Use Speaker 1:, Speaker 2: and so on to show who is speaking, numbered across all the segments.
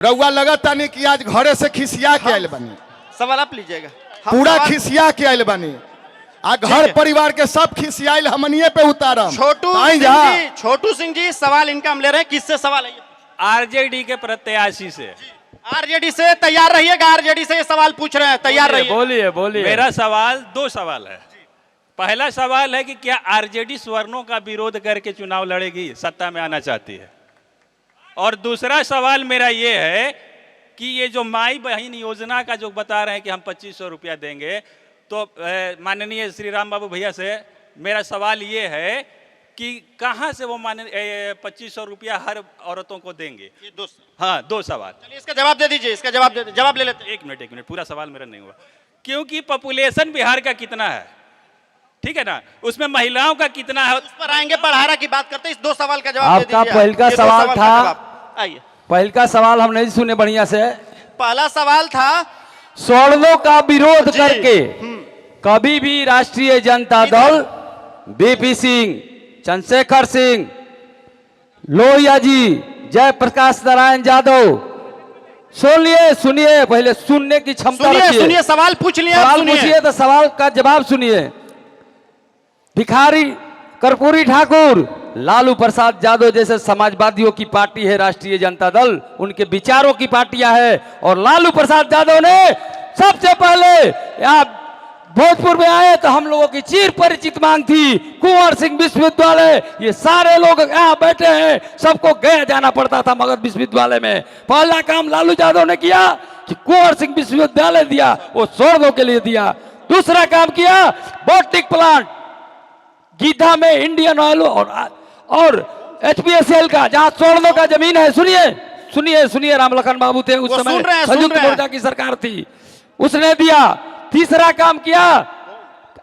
Speaker 1: रउआ लगता नहीं कि आज घरे से खिसिया के आयल बनी।
Speaker 2: सवाल आप लीजिएगा।
Speaker 1: पूरा खिसिया के आयल बनी। आ घर परिवार के सब खिसियाइल हमनिए पे उतारम।
Speaker 2: छोटू सिंह जी सवाल इनका हम ले रहे हैं। किससे सवाल है?
Speaker 3: आरजेडी के प्रत्याशी से।
Speaker 2: आरजेडी से तैयार रहिएगा। आरजेडी से ये सवाल पूछ रहे हैं, तैयार रहिए।
Speaker 3: बोलिए बोलिए। मेरा सवाल दो सवाल है। पहला सवाल है कि क्या आरजेडी स्वर्णों का विरोध करके चुनाव लड़ेगी, सत्ता में आना चाहती है? और दूसरा सवाल मेरा ये है कि ये जो माई बहन योजना का जो बता रहे हैं कि हम 2500 रुपया देंगे, तो माननीय श्री राम बाबू भैया से मेरा सवाल ये है कि कहाँ से वो 2500 रुपया हर औरतों को देंगे? हाँ, दो सवाल।
Speaker 2: चलिए इसका जवाब दे दीजिए। इसका जवाब ले लेते हैं।
Speaker 3: एक मिनट, पूरा सवाल मेरा नहीं हुआ। क्योंकि पॉपुलेशन बिहार का कितना है, ठीक है ना, उसमें महिलाओं का कितना है,
Speaker 2: उस पर आएंगे। पढ़ारा की बात करते हैं। इस दो सवाल का जवाब दे दीजिए।
Speaker 4: आपका पहल का सवाल था,
Speaker 2: आइए।
Speaker 4: पहल का सवाल हम नहीं सुने बढ़िया से।
Speaker 2: पहला सवाल था
Speaker 4: स्वर्णों का विरोध करके कभी भी राष्ट्रीय जनता दल, बीपी सिंह, चंद्रशेखर सिंह, लोहिया जी, जयप्रकाश नारायण यादव, सुनिए पहले सुनने की क्षमता रखिए।
Speaker 2: सुनिए सवाल पूछ लिए।
Speaker 4: सवाल पूछिए तो सवाल का जवाब सुनिए। भिखारी कर्पूरी ठाकुर, लालू प्रसाद यादव जैसे समाजवादियों की पार्टी है राष्ट्रीय जनता दल, उनके विचारों की पार्टियां है। और लालू प्रसाद यादव ने सबसे पहले यहाँ भोजपुर में आए तो हम लोगों की चिर परिचित मांग थी कुंवर सिंह विश्वविद्यालय। ये सारे लोग यहाँ बैठे हैं, सबको गया जाना पड़ता था मगध विश्वविद्यालय में। पहला काम लालू यादव ने किया कि कुंवर सिंह विश्वविद्यालय दिया, वो स्वर्णों के लिए दिया। दूसरा काम किया बोटिक प्लांट गीता में इंडियन ऑयल और एचपीएसएल का, जहां स्वर्णों का जमीन है। सुनिए राम लखन बाबू थे उस समय, संयुक्त मोर्चा की सरकार थी, उसने दिया। तीसरा काम किया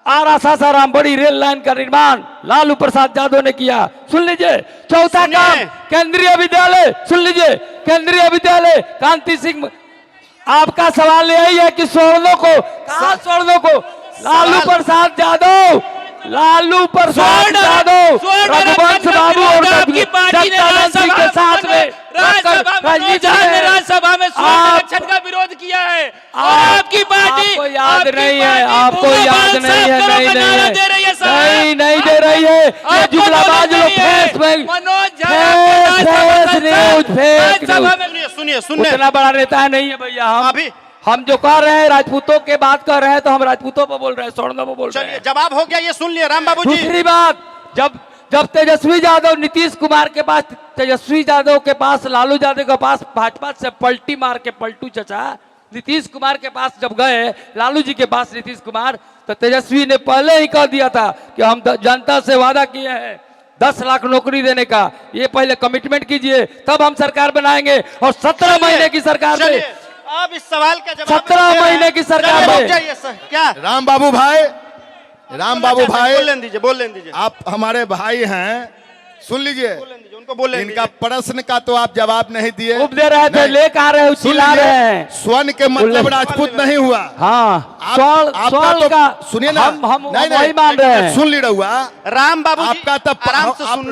Speaker 4: आरा सासाराम बड़ी रेल लाइन का निर्माण लालू प्रसाद यादव ने किया। सुन लीजिए। चौथा काम केंद्रीय विद्यालय, सुन लीजिए, केंद्रीय विद्यालय कांति सिंह। आपका सवाल यही है कि स्वर्णों को, कहा स्वर्णों को? लालू प्रसाद यादव, रघुवंश बाबू और सत्यानंद सिंह के साथ में
Speaker 3: राज्यसभा में आरक्षण का विरोध किया है। आपकी पार्टी
Speaker 4: आपको याद नहीं है, आपको याद नहीं है। नहीं दे रही है। ये जुमलाबाज लोग
Speaker 2: सुनिए
Speaker 4: उतना बड़ा नेता नहीं है भैया। हम जो कर रहे हैं राजपूतों के बात कर रहे हैं तो हम राजपूतों पर बोल रहे हैं, स्वर्णों पर बोल रहे हैं।
Speaker 2: जवाब हो गया, ये सुन लिए राम बाबू जी।
Speaker 4: दूसरी बात, जब तेजस्वी यादव नीतीश कुमार के पास, तेजस्वी यादव के पास, लालू यादव के पास भाजपा से पलटी मार के पलटू चचा नीतीश कुमार के पास जब गए, लालू जी के पास नीतीश कुमार, तो तेजस्वी ने पहले ही कह दिया था कि हम जनता से वादा किए हैं 10 लाख नौकरी देने का, ये पहले कमिटमेंट कीजिए तब हम सरकार बनाएंगे। और 17 महीने की सरकार में,
Speaker 2: अब इस सवाल का जवाब
Speaker 4: 17 महीने की सरकार में
Speaker 1: क्या राम बाबू भाई
Speaker 2: बोल दीजिए।
Speaker 1: आप हमारे भाई हैं, सुन लीजिए।
Speaker 2: उनको बोल
Speaker 1: इनका प्रश्न का तो आप जवाब नहीं दिए।
Speaker 4: दे रहे थे, लेकर आ रहे हैं, चिल्ला रहे हैं।
Speaker 1: स्वर्ण के मतलब राजपूत नहीं हुआ।
Speaker 4: हाँ, स्वर्ण का
Speaker 1: सुनिए ना।
Speaker 4: हम वही मान रहे हैं।
Speaker 1: सुन ली रहुआ
Speaker 2: राम बाबू
Speaker 1: आपका तब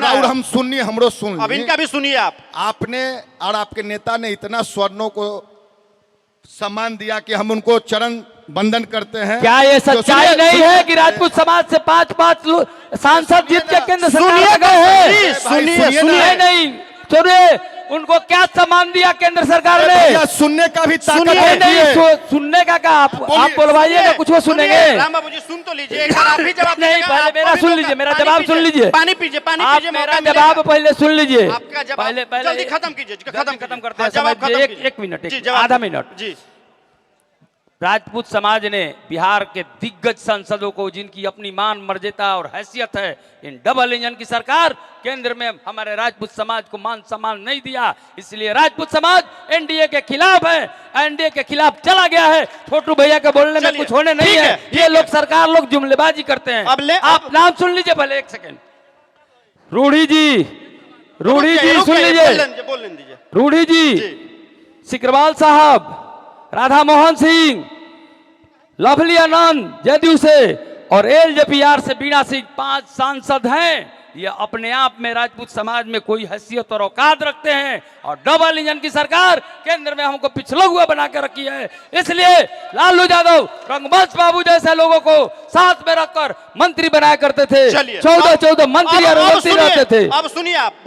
Speaker 1: और हम सुनिए, हमरो सुन।
Speaker 2: अब इनका भी सुनिए।
Speaker 1: आपने और आपके नेता ने इतना स्वर्णों को सम्मान दिया कि हम उनको चरण बंधन करते हैं।
Speaker 4: क्या ये सच्चाई नहीं है कि राजपूत समाज से 5 सांसद जीत के केंद्र सरकार गए हैं? सुनिए, उनको क्या सम्मान दिया केंद्र सरकार ने?
Speaker 1: सुनने का भी ताकत
Speaker 4: नहीं, सुनने का क्या? आप बोलवाइएगा, कुछ वो सुनेंगे।
Speaker 2: राम बाबू जी सुन तो लीजिए, एक बार आप भी जवाब
Speaker 4: नहीं, पहले मेरा सुन लीजिए, मेरा जवाब सुन लीजिए।
Speaker 2: पानी पीजिए,
Speaker 4: मेरा जवाब पहले सुन लीजिए।
Speaker 2: आपका जवाब पहले खत्म कीजिए।
Speaker 4: खत्म करते हैं। एक मिनट, आधा मिनट जी। राजपूत समाज ने बिहार के दिग्गज सांसदों को, जिनकी अपनी मान मर्यादा और हैसियत है, इन डबल इंजन की सरकार केंद्र में हमारे राजपूत समाज को मान सम्मान नहीं दिया, इसलिए राजपूत समाज एनडीए के खिलाफ है, एनडीए के खिलाफ चला गया है। छोटू भैया के बोलने में कुछ होने नहीं है। ये लोग सरकार लोग जुमलेबाजी करते हैं। आप नाम सुन लीजिए पहले, एक सेकेंड। रूढ़ी जी सुन लीजिए। रूढ़ी जी, सिकरवाल साहब, राधा मोहन सिंह, लवली आनंद जदयू से और एलजेपीआर से बीणा सिंह, 5 सांसद हैं ये अपने आप में राजपूत समाज में कोई हैसियत और औकात रखते हैं, और डबल इंजन की सरकार केंद्र में हमको पिछड़ा हुआ बना के रखी है। इसलिए लालू यादव रंगमंच बाबू जैसे लोगों को साथ में रखकर मंत्री बनाया करते थे।
Speaker 2: चलिए
Speaker 4: 14 मंत्री और मंत्री रहते थे।
Speaker 2: अब सुनिए आप।